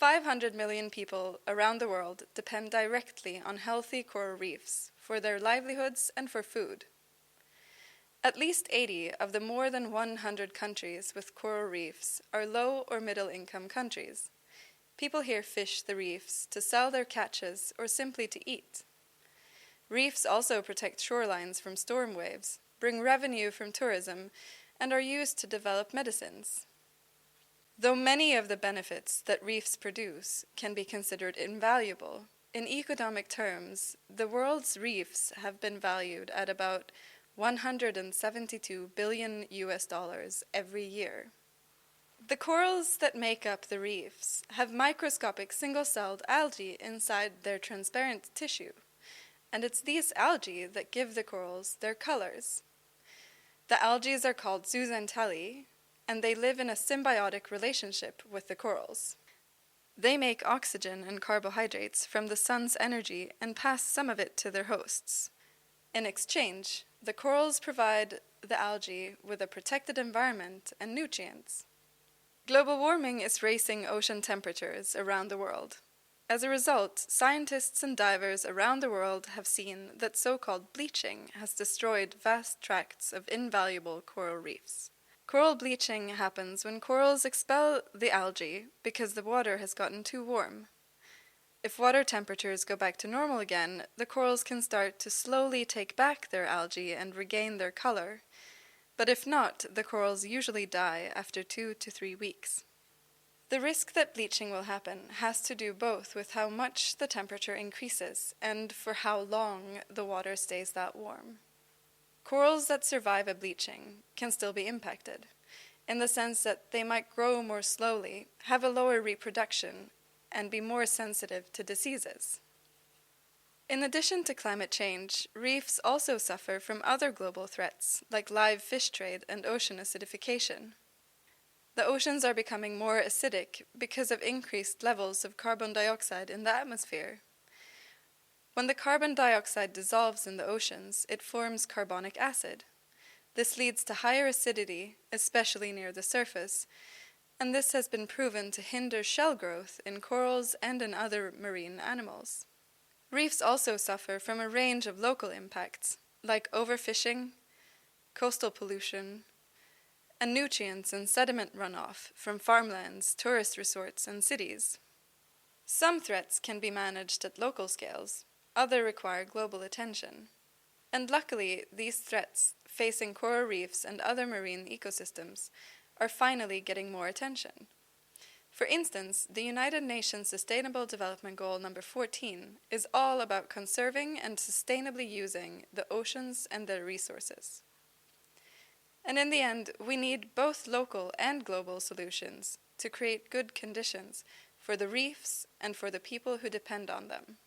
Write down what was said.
500 million people around the world depend directly on healthy coral reefs for their livelihoods and for food. At least 80 of the more than 100 countries with coral reefs are low or middle income countries. People here fish the reefs to sell their catches or simply to eat. Reefs also protect shorelines from storm waves, bring revenue from tourism, and are used to develop medicines. Though many of the benefits that reefs produce can be considered invaluable, in economic terms, the world's reefs have been valued at about $172 billion every year. The corals that make up the reefs have microscopic single-celled algae inside their transparent tissue, and it's these algae that give the corals their colors. The algae are called zooxanthellae, and they live in a symbiotic relationship with the corals. They make oxygen and carbohydrates from the sun's energy and pass some of it to their hosts. In exchange, the corals provide the algae with a protected environment and nutrients. Global warming is raising ocean temperatures around the world. As a result, scientists and divers around the world have seen that so-called bleaching has destroyed vast tracts of invaluable coral reefs. Coral bleaching happens when corals expel the algae because the water has gotten too warm. If water temperatures go back to normal again, the corals can start to slowly take back their algae and regain their color. But if not, the corals usually die after 2 to 3 weeks. The risk that bleaching will happen has to do both with how much the temperature increases and for how long the water stays that warm. Corals that survive a bleaching can still be impacted, in the sense that they might grow more slowly, have a lower reproduction, and be more sensitive to diseases. In addition to climate change, reefs also suffer from other global threats, like live fish trade and ocean acidification. The oceans are becoming more acidic because of increased levels of carbon dioxide in the atmosphere. When the carbon dioxide dissolves in the oceans, it forms carbonic acid. This leads to higher acidity, especially near the surface, and this has been proven to hinder shell growth in corals and in other marine animals. Reefs also suffer from a range of local impacts, like overfishing, coastal pollution, and nutrients and sediment runoff from farmlands, tourist resorts, and cities. Some threats can be managed at local scales, others require global attention. And luckily, these threats facing coral reefs and other marine ecosystems are finally getting more attention. For instance, the United Nations Sustainable Development Goal number 14 is all about conserving and sustainably using the oceans and their resources. And in the end, we need both local and global solutions to create good conditions for the reefs and for the people who depend on them.